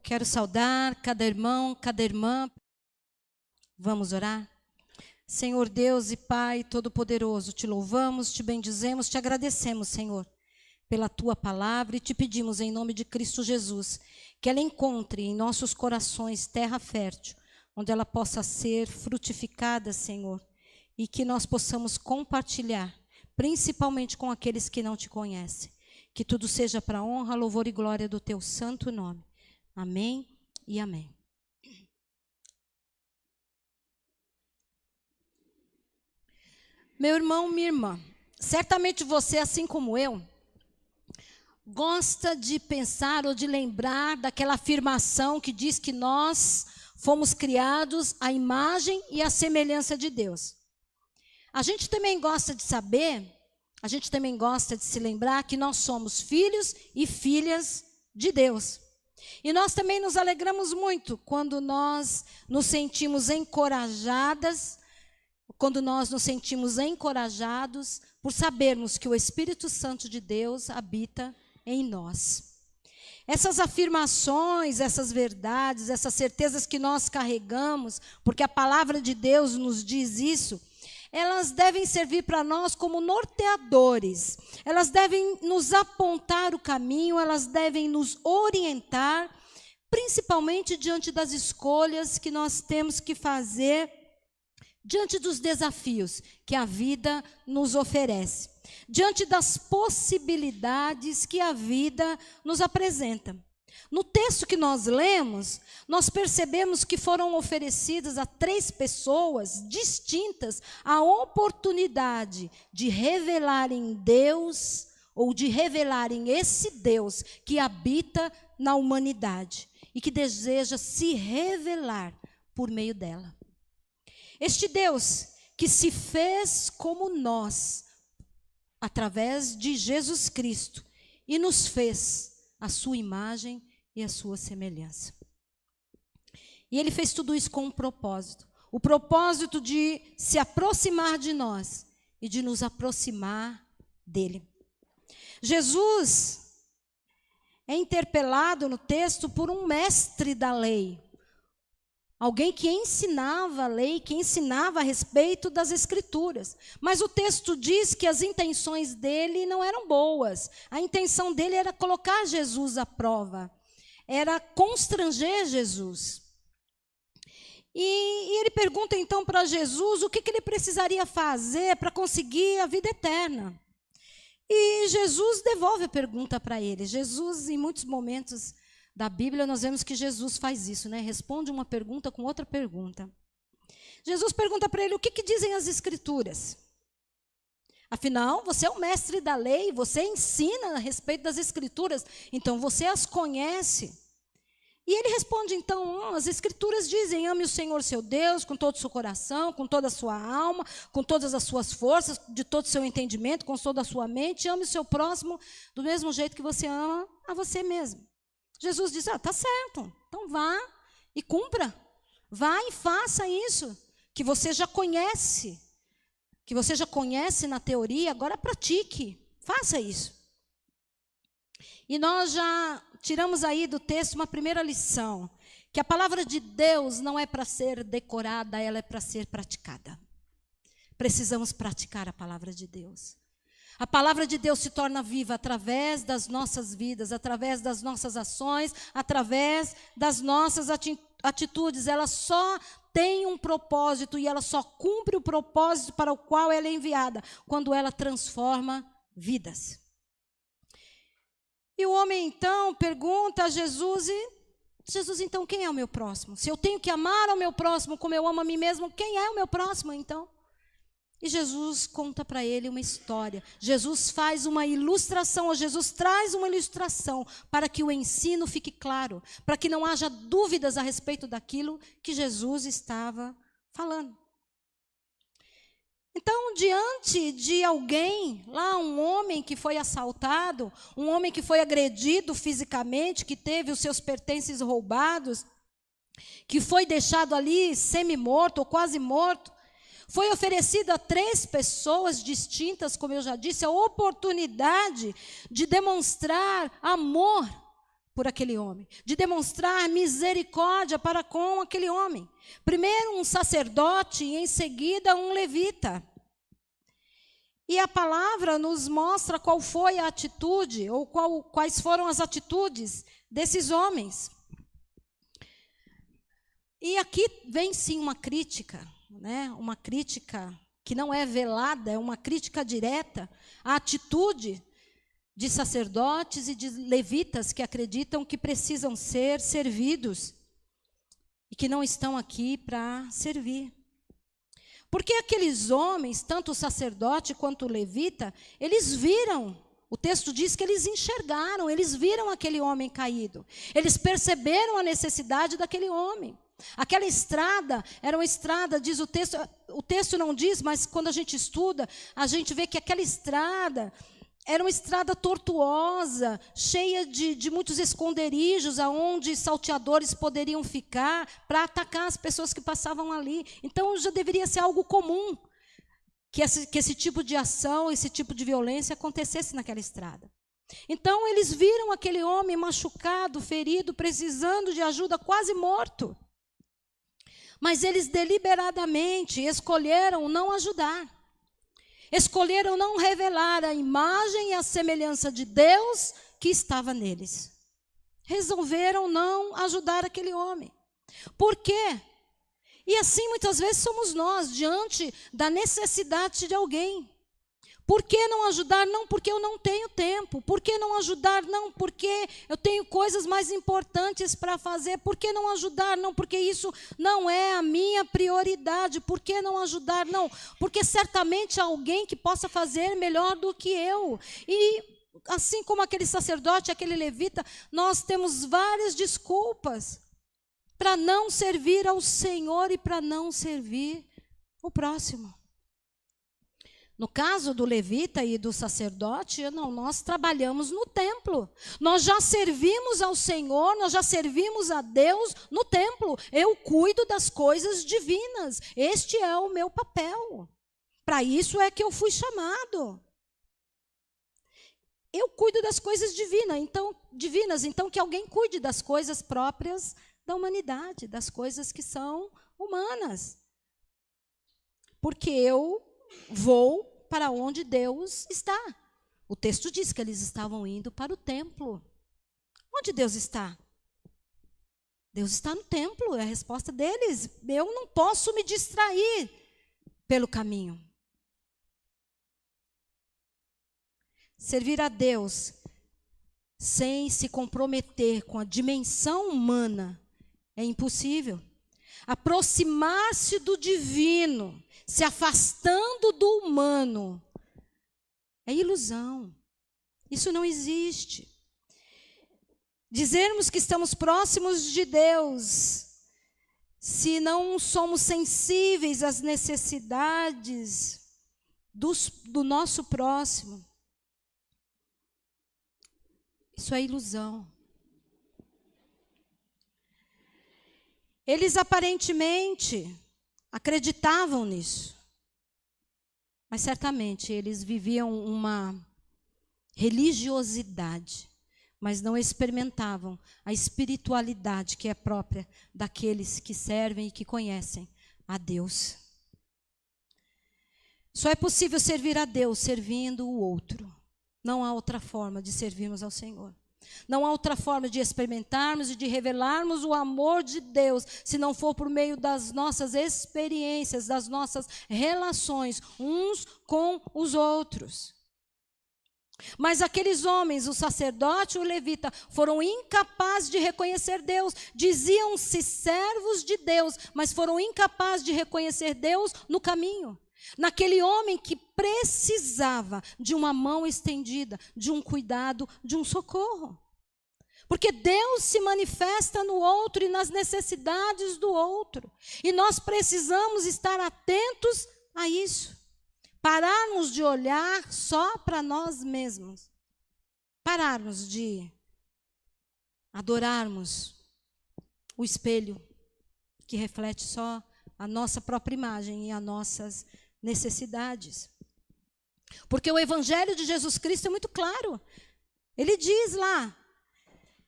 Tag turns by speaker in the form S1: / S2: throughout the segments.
S1: Quero saudar cada irmão, cada irmã. Vamos orar? Senhor Deus e Pai Todo-Poderoso, te louvamos, te bendizemos, te agradecemos, Senhor, pela Tua palavra e te pedimos em nome de Cristo Jesus, que ela encontre em nossos corações terra fértil, onde ela possa ser frutificada, Senhor, e que nós possamos compartilhar, principalmente com aqueles que não te conhecem. Que tudo seja para a honra, louvor e glória do Teu santo nome. Amém e amém. Meu irmão, minha irmã, certamente você, assim como eu, gosta de pensar ou de lembrar daquela afirmação que diz que nós fomos criados à imagem e à semelhança de Deus. A gente também gosta de saber, a gente também gosta de se lembrar que nós somos filhos e filhas de Deus. E nós também nos alegramos muito quando nós nos sentimos encorajados por sabermos que o Espírito Santo de Deus habita em nós. Essas afirmações, essas verdades, essas certezas que nós carregamos, porque a palavra de Deus nos diz isso, elas devem servir para nós como norteadores, elas devem nos apontar o caminho, elas devem nos orientar, principalmente diante das escolhas que nós temos que fazer, diante dos desafios que a vida nos oferece, diante das possibilidades que a vida nos apresenta. No texto que nós lemos, nós percebemos que foram oferecidas a 3 pessoas distintas a oportunidade de revelarem Deus, ou de revelarem esse Deus que habita na humanidade e que deseja se revelar por meio dela. Este Deus que se fez como nós, através de Jesus Cristo, e nos fez a sua imagem e a sua semelhança. E ele fez tudo isso com um propósito. O propósito de se aproximar de nós e de nos aproximar dele. Jesus é interpelado no texto por um mestre da lei. Alguém que ensinava a lei, que ensinava a respeito das Escrituras. Mas o texto diz que as intenções dele não eram boas. A intenção dele era colocar Jesus à prova. Era constranger Jesus. E ele pergunta então para Jesus o que ele precisaria fazer para conseguir a vida eterna. E Jesus devolve a pergunta para ele. Jesus, em muitos momentos da Bíblia, nós vemos que Jesus faz isso, né? Responde uma pergunta com outra pergunta. Jesus pergunta para ele o que dizem as Escrituras. Afinal, você é o mestre da lei, você ensina a respeito das Escrituras, então você as conhece. E ele responde então, as Escrituras dizem, ame o Senhor seu Deus com todo o seu coração, com toda a sua alma, com todas as suas forças, de todo o seu entendimento, com toda a sua mente, ame o seu próximo do mesmo jeito que você ama a você mesmo. Jesus diz, tá certo, então vá e cumpra, vá e faça isso, que você já conhece na teoria, agora pratique, faça isso. E nós já tiramos aí do texto uma primeira lição, que a palavra de Deus não é para ser decorada, ela é para ser praticada. Precisamos praticar a palavra de Deus. A palavra de Deus se torna viva através das nossas vidas, através das nossas ações, através das nossas atitudes. Ela só tem um propósito e ela só cumpre o propósito para o qual ela é enviada, quando ela transforma vidas. E o homem então pergunta a Jesus, então quem é o meu próximo? Se eu tenho que amar ao meu próximo como eu amo a mim mesmo, quem é o meu próximo então? E Jesus conta para ele uma história. Jesus faz uma ilustração, ou Jesus traz uma ilustração para que o ensino fique claro, para que não haja dúvidas a respeito daquilo que Jesus estava falando. Então, diante de alguém, lá um homem que foi assaltado, um homem que foi agredido fisicamente, que teve os seus pertences roubados, que foi deixado ali semi-morto ou quase morto, foi oferecido a 3 pessoas distintas, como eu já disse, a oportunidade de demonstrar amor por aquele homem, de demonstrar misericórdia para com aquele homem. Primeiro um sacerdote e em seguida um levita. E a palavra nos mostra qual foi a atitude, ou quais foram as atitudes desses homens. E aqui vem sim uma crítica, né? Uma crítica que não é velada, é uma crítica direta à atitude de sacerdotes e de levitas que acreditam que precisam ser servidos e que não estão aqui para servir. Porque aqueles homens, tanto o sacerdote quanto o levita, eles viram, o texto diz que eles enxergaram, eles viram aquele homem caído. Eles perceberam a necessidade daquele homem. Aquela estrada era uma estrada, diz o texto não diz, mas quando a gente estuda, a gente vê que aquela estrada era uma estrada tortuosa, cheia de muitos esconderijos, aonde salteadores poderiam ficar para atacar as pessoas que passavam ali. Então, já deveria ser algo comum que esse tipo de ação, esse tipo de violência acontecesse naquela estrada. Então, eles viram aquele homem machucado, ferido, precisando de ajuda, quase morto. Mas eles deliberadamente escolheram não ajudar. Escolheram não revelar a imagem e a semelhança de Deus que estava neles. Resolveram não ajudar aquele homem. Por quê? E assim muitas vezes somos nós, diante da necessidade de alguém. Por que não ajudar? Não porque eu não tenho tempo. Por que não ajudar? Não porque eu tenho coisas mais importantes para fazer. Por que não ajudar? Não porque isso não é a minha prioridade. Por que não ajudar? Não, porque certamente há alguém que possa fazer melhor do que eu. E assim como aquele sacerdote, aquele levita, nós temos várias desculpas para não servir ao Senhor e para não servir o próximo. No caso do levita e do sacerdote, não, nós trabalhamos no templo. Nós já servimos ao Senhor, nós já servimos a Deus no templo. Eu cuido das coisas divinas. Este é o meu papel. Para isso é que eu fui chamado. Eu cuido das coisas divinas, então que alguém cuide das coisas próprias da humanidade, das coisas que são humanas. Porque eu vou para onde Deus está. O texto diz que eles estavam indo para o templo. Onde Deus está? Deus está no templo, é a resposta deles. Eu não posso me distrair pelo caminho. Servir a Deus sem se comprometer com a dimensão humana é impossível. Aproximar-se do divino, se afastando do humano, é ilusão. Isso não existe. Dizermos que estamos próximos de Deus, se não somos sensíveis às necessidades do nosso próximo, isso é ilusão. Eles aparentemente acreditavam nisso, mas certamente eles viviam uma religiosidade, mas não experimentavam a espiritualidade que é própria daqueles que servem e que conhecem a Deus. Só é possível servir a Deus servindo o outro. Não há outra forma de servirmos ao Senhor. Não há outra forma de experimentarmos e de revelarmos o amor de Deus, se não for por meio das nossas experiências, das nossas relações uns com os outros. Mas aqueles homens, o sacerdote e o levita, foram incapazes de reconhecer Deus. Diziam-se servos de Deus, mas foram incapazes de reconhecer Deus no caminho. Naquele homem que precisava de uma mão estendida, de um cuidado, de um socorro. Porque Deus se manifesta no outro e nas necessidades do outro. E nós precisamos estar atentos a isso. Pararmos de olhar só para nós mesmos. Pararmos de adorarmos o espelho que reflete só a nossa própria imagem e as nossas necessidades. Porque o Evangelho de Jesus Cristo é muito claro. Ele diz lá,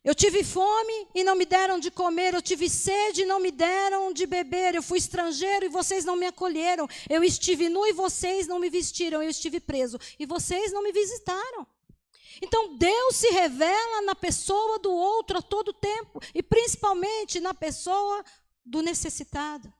S1: Eu tive fome e não me deram de comer, eu tive sede e não me deram de beber, eu fui estrangeiro e vocês não me acolheram, eu estive nu e vocês não me vestiram, eu estive preso e vocês não me visitaram. Então Deus se revela na pessoa do outro a todo tempo, e principalmente na pessoa do necessitado.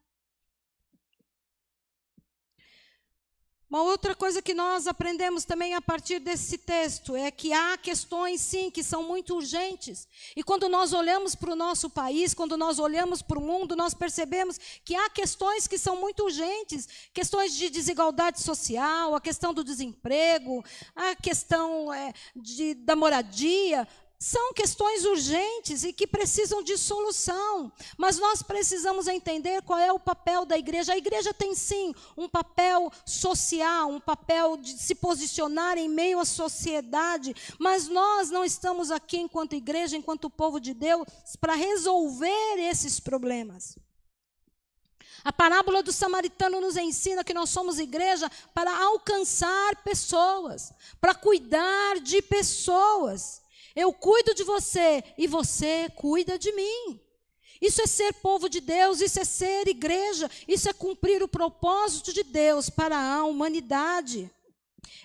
S1: Uma outra coisa que nós aprendemos também a partir desse texto é que há questões, sim, que são muito urgentes. E quando nós olhamos para o nosso país, quando nós olhamos para o mundo, nós percebemos que há questões que são muito urgentes. Questões de desigualdade social, a questão do desemprego, a questão da moradia. São questões urgentes e que precisam de solução, mas nós precisamos entender qual é o papel da igreja. A igreja tem sim um papel social, um papel de se posicionar em meio à sociedade, mas nós não estamos aqui enquanto igreja, enquanto povo de Deus, para resolver esses problemas. A parábola do samaritano nos ensina que nós somos igreja para alcançar pessoas, para cuidar de pessoas. Eu cuido de você e você cuida de mim. Isso é ser povo de Deus, isso é ser igreja, isso é cumprir o propósito de Deus para a humanidade.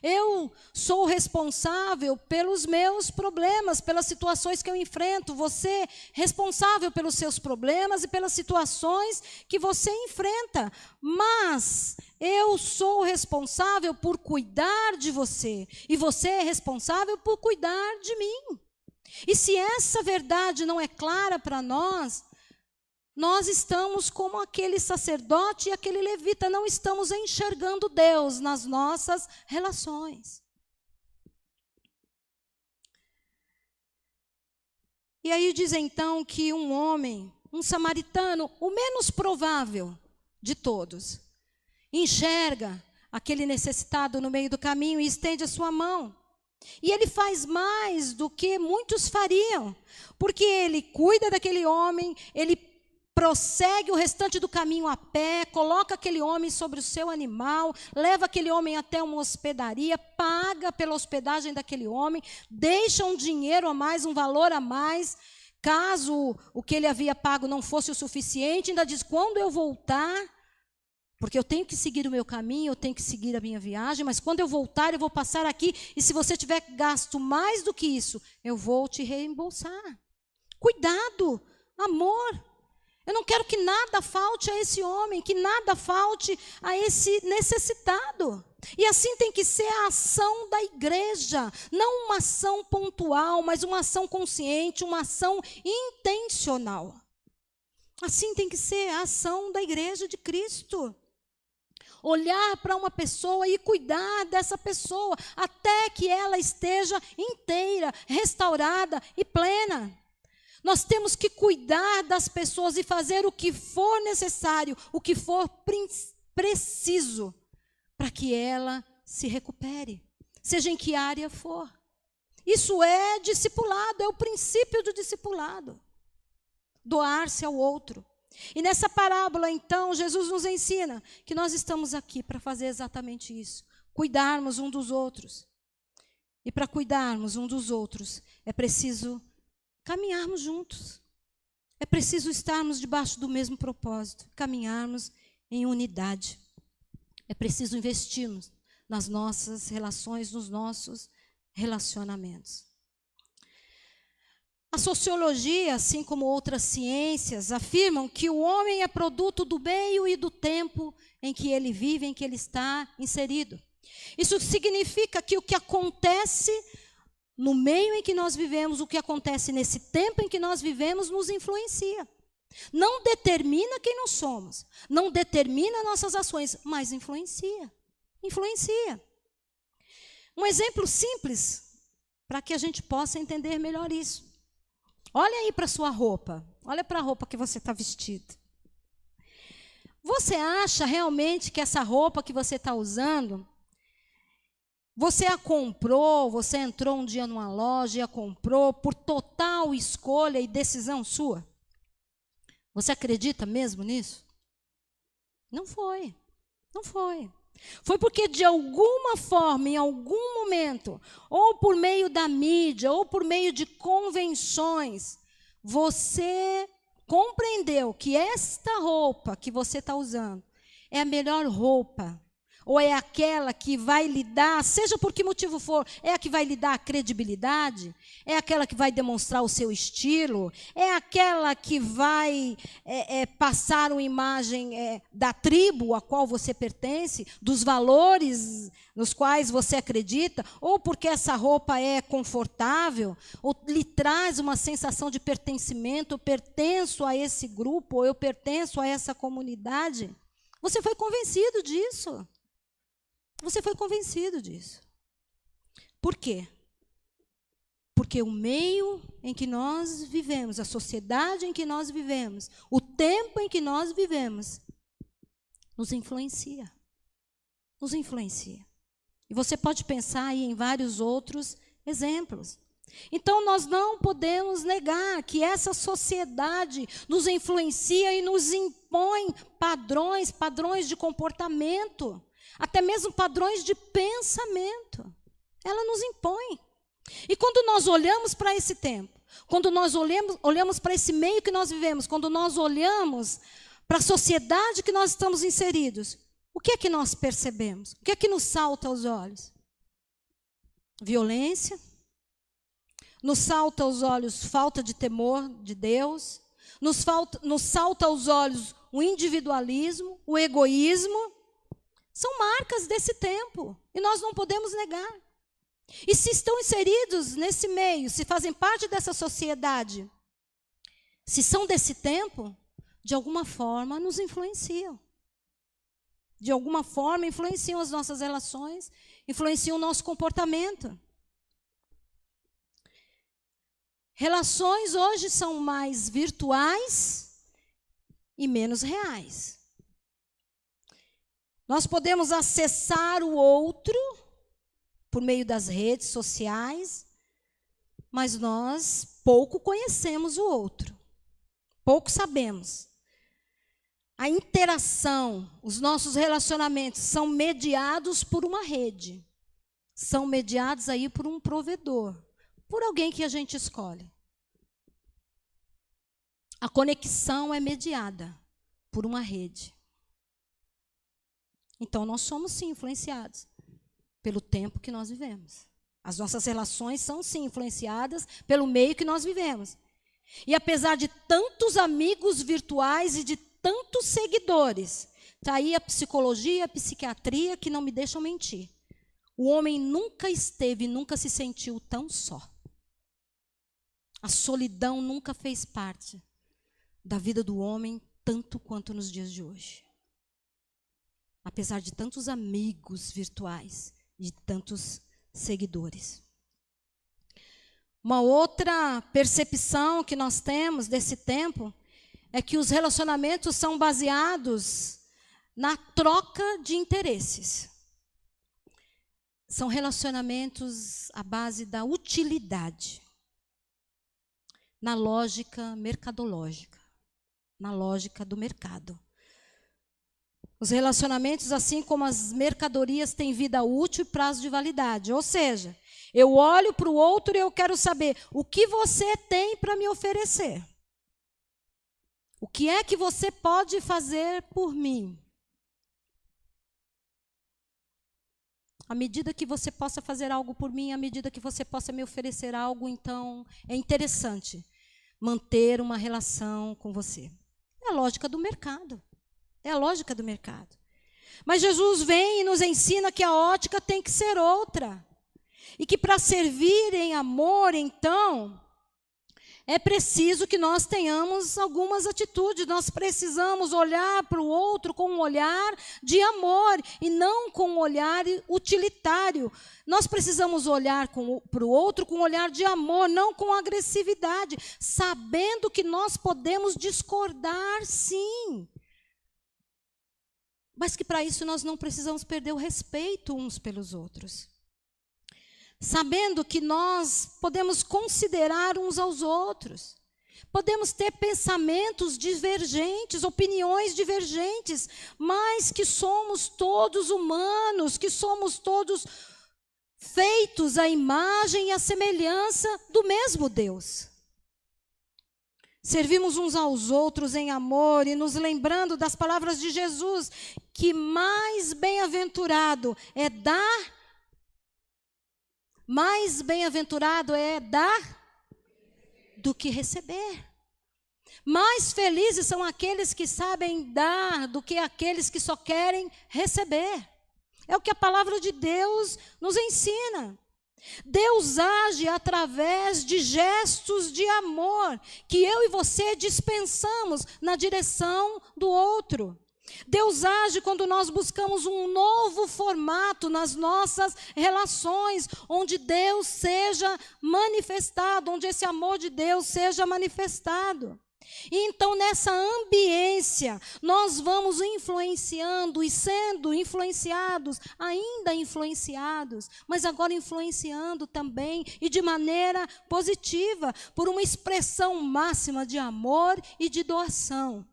S1: Eu sou responsável pelos meus problemas, pelas situações que eu enfrento. Você é responsável pelos seus problemas e pelas situações que você enfrenta. Mas eu sou responsável por cuidar de você. E você é responsável por cuidar de mim. E se essa verdade não é clara para nós, nós estamos como aquele sacerdote e aquele levita, não estamos enxergando Deus nas nossas relações. E aí diz então que um homem, um samaritano, o menos provável de todos, enxerga aquele necessitado no meio do caminho e estende a sua mão. E ele faz mais do que muitos fariam, porque ele cuida daquele homem, ele prossegue o restante do caminho a pé, coloca aquele homem sobre o seu animal, leva aquele homem até uma hospedaria, paga pela hospedagem daquele homem, deixa um dinheiro a mais, um valor a mais, caso o que ele havia pago não fosse o suficiente, ainda diz, quando eu voltar, porque eu tenho que seguir o meu caminho, eu tenho que seguir a minha viagem, mas quando eu voltar, eu vou passar aqui, e se você tiver gasto mais do que isso, eu vou te reembolsar. Cuidado, amor. Eu não quero que nada falte a esse homem, que nada falte a esse necessitado. E assim tem que ser a ação da igreja, não uma ação pontual, mas uma ação consciente, uma ação intencional. Assim tem que ser a ação da igreja de Cristo. Olhar para uma pessoa e cuidar dessa pessoa, até que ela esteja inteira, restaurada e plena. Nós temos que cuidar das pessoas e fazer o que for necessário, o que for preciso, para que ela se recupere, seja em que área for. Isso é discipulado, é o princípio do discipulado. Doar-se ao outro. E nessa parábola, então, Jesus nos ensina que nós estamos aqui para fazer exatamente isso. Cuidarmos um dos outros. E para cuidarmos um dos outros, é preciso caminharmos juntos. É preciso estarmos debaixo do mesmo propósito, caminharmos em unidade. É preciso investirmos nas nossas relações, nos nossos relacionamentos. A sociologia, assim como outras ciências, afirmam que o homem é produto do meio e do tempo em que ele vive, em que ele está inserido. Isso significa que o que acontece no meio em que nós vivemos, o que acontece nesse tempo em que nós vivemos, nos influencia. Não determina quem nós somos, não determina nossas ações, mas influencia. Influencia. Um exemplo simples, para que a gente possa entender melhor isso. Olha aí para a sua roupa, olha para a roupa que você está vestido. Você acha realmente que essa roupa que você está usando, você a comprou, você entrou um dia numa loja e a comprou por total escolha e decisão sua? Você acredita mesmo nisso? Não foi, não foi. Foi porque de alguma forma, em algum momento, ou por meio da mídia, ou por meio de convenções, você compreendeu que esta roupa que você está usando é a melhor roupa, ou é aquela que vai lhe dar, seja por que motivo for, é a que vai lhe dar a credibilidade, é aquela que vai demonstrar o seu estilo, é aquela que vai passar uma imagem da tribo a qual você pertence, dos valores nos quais você acredita, ou porque essa roupa é confortável, ou lhe traz uma sensação de pertencimento, eu pertenço a esse grupo, ou eu pertenço a essa comunidade. Você foi convencido disso. Você foi convencido disso. Por quê? Porque o meio em que nós vivemos, a sociedade em que nós vivemos, o tempo em que nós vivemos, nos influencia. Nos influencia. E você pode pensar aí em vários outros exemplos. Então, nós não podemos negar que essa sociedade nos influencia e nos impõe padrões de comportamento, até mesmo padrões de pensamento. Ela nos impõe. E quando nós olhamos para esse tempo, quando nós olhamos para esse meio que nós vivemos, quando nós olhamos para a sociedade que nós estamos inseridos, o que é que nós percebemos? O que é que nos salta aos olhos? Violência. Nos salta aos olhos falta de temor de Deus. Nos salta aos olhos o individualismo, o egoísmo. São marcas desse tempo e nós não podemos negar. E se estão inseridos nesse meio, se fazem parte dessa sociedade, se são desse tempo, de alguma forma nos influenciam. De alguma forma influenciam as nossas relações, influenciam o nosso comportamento. Relações hoje são mais virtuais e menos reais. Nós podemos acessar o outro por meio das redes sociais, mas nós pouco conhecemos o outro, pouco sabemos. A interação, os nossos relacionamentos são mediados por uma rede, são mediados aí por um provedor, por alguém que a gente escolhe. A conexão é mediada por uma rede. Então, nós somos, sim, influenciados pelo tempo que nós vivemos. As nossas relações são, sim, influenciadas pelo meio que nós vivemos. E apesar de tantos amigos virtuais e de tantos seguidores, está aí a psicologia e a psiquiatria que não me deixam mentir. O homem nunca esteve, nunca se sentiu tão só. A solidão nunca fez parte da vida do homem tanto quanto nos dias de hoje. Apesar de tantos amigos virtuais, de tantos seguidores. Uma outra percepção que nós temos desse tempo é que os relacionamentos são baseados na troca de interesses. São relacionamentos à base da utilidade, na lógica mercadológica, na lógica do mercado. Os relacionamentos, assim como as mercadorias, têm vida útil e prazo de validade. Ou seja, eu olho para o outro e eu quero saber o que você tem para me oferecer. O que é que você pode fazer por mim? À medida que você possa fazer algo por mim, à medida que você possa me oferecer algo, então é interessante manter uma relação com você. É a lógica do mercado. É a lógica do mercado. Mas Jesus vem e nos ensina que a ótica tem que ser outra. E que para servir em amor, então, é preciso que nós tenhamos algumas atitudes. Nós precisamos olhar para o outro com um olhar de amor e não com um olhar utilitário. Nós precisamos olhar para o outro com um olhar de amor, não com agressividade, sabendo que nós podemos discordar, sim. Mas que para isso nós não precisamos perder o respeito uns pelos outros. Sabendo que nós podemos considerar uns aos outros. Podemos ter pensamentos divergentes, opiniões divergentes, mas que somos todos humanos, que somos todos feitos à imagem e à semelhança do mesmo Deus. Servimos uns aos outros em amor e nos lembrando das palavras de Jesus, que mais bem-aventurado é dar do que receber. Mais felizes são aqueles que sabem dar do que aqueles que só querem receber. É o que a palavra de Deus nos ensina. Deus age através de gestos de amor que eu e você dispensamos na direção do outro. Deus age quando nós buscamos um novo formato nas nossas relações, onde Deus seja manifestado, onde esse amor de Deus seja manifestado. E então, nessa ambiência, nós vamos influenciando e sendo influenciados, ainda influenciados, mas agora influenciando também e de maneira positiva, por uma expressão máxima de amor e de doação.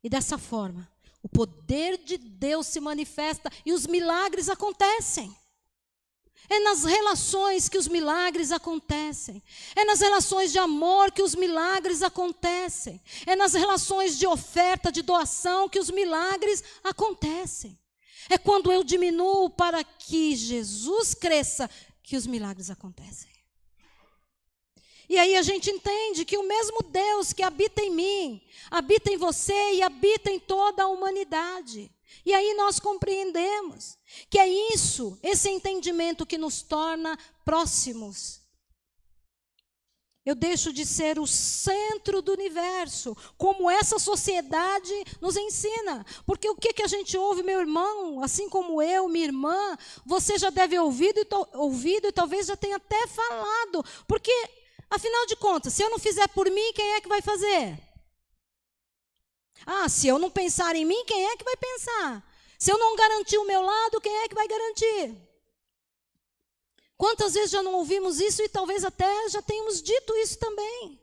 S1: E dessa forma, o poder de Deus se manifesta e os milagres acontecem. É nas relações que os milagres acontecem. É nas relações de amor que os milagres acontecem. É nas relações de oferta, de doação que os milagres acontecem. É quando eu diminuo para que Jesus cresça que os milagres acontecem. E aí a gente entende que o mesmo Deus que habita em mim, habita em você e habita em toda a humanidade. E aí nós compreendemos que é isso, esse entendimento que nos torna próximos. Eu deixo de ser o centro do universo, como essa sociedade nos ensina. Porque o que a gente ouve, meu irmão, assim como eu, minha irmã, você já deve ouvido e talvez já tenha até falado. Porque, afinal de contas, se eu não fizer por mim, quem é que vai fazer? Ah, se eu não pensar em mim, quem é que vai pensar? Se eu não garantir o meu lado, quem é que vai garantir? Quantas vezes já não ouvimos isso e talvez até já tenhamos dito isso também?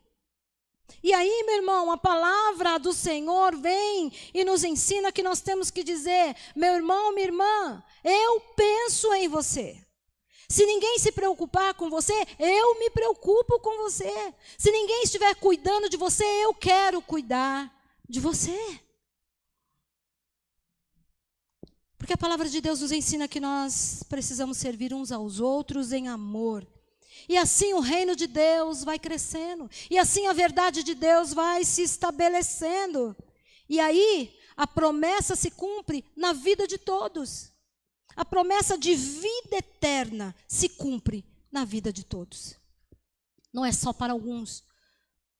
S1: E aí, meu irmão, a palavra do Senhor vem e nos ensina que nós temos que dizer: meu irmão, minha irmã, eu penso em você. Se ninguém se preocupar com você, eu me preocupo com você. Se ninguém estiver cuidando de você, eu quero cuidar de você. Porque a palavra de Deus nos ensina que nós precisamos servir uns aos outros em amor. E assim o reino de Deus vai crescendo. E assim a verdade de Deus vai se estabelecendo. E aí a promessa se cumpre na vida de todos. A promessa de vida eterna se cumpre na vida de todos. Não é só para alguns.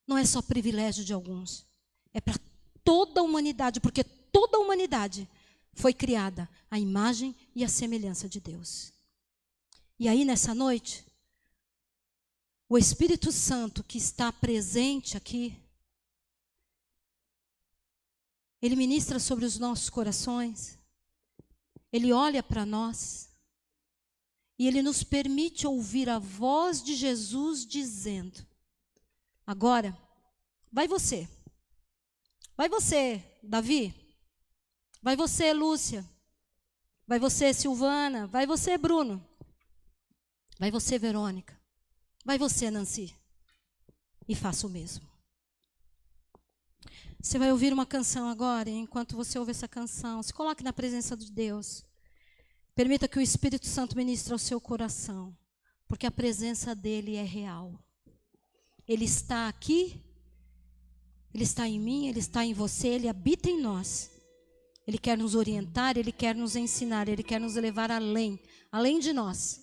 S1: Não é só privilégio de alguns. É para toda a humanidade, porque toda a humanidade foi criada à imagem e à semelhança de Deus. E aí, nessa noite, o Espírito Santo que está presente aqui, ele ministra sobre os nossos corações, ele olha para nós e ele nos permite ouvir a voz de Jesus dizendo: agora, vai você, Davi, vai você, Lúcia, vai você, Silvana, vai você, Bruno, vai você, Verônica, vai você, Nancy, e faça o mesmo. Você vai ouvir uma canção agora, e enquanto você ouve essa canção, se coloque na presença de Deus. Permita que o Espírito Santo ministre ao seu coração, porque a presença dele é real. Ele está aqui, ele está em mim, ele está em você, ele habita em nós. Ele quer nos orientar, ele quer nos ensinar, ele quer nos levar além de nós,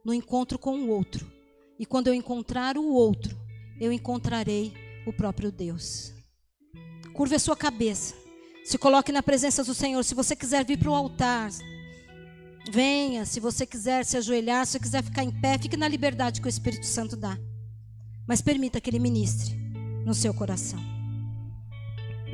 S1: no encontro com o outro. E quando eu encontrar o outro, eu encontrarei o próprio Deus. Curve a sua cabeça, se coloque na presença do Senhor. Se você quiser vir para o altar, venha. Se você quiser se ajoelhar, se você quiser ficar em pé, fique na liberdade que o Espírito Santo dá. Mas permita que ele ministre no seu coração.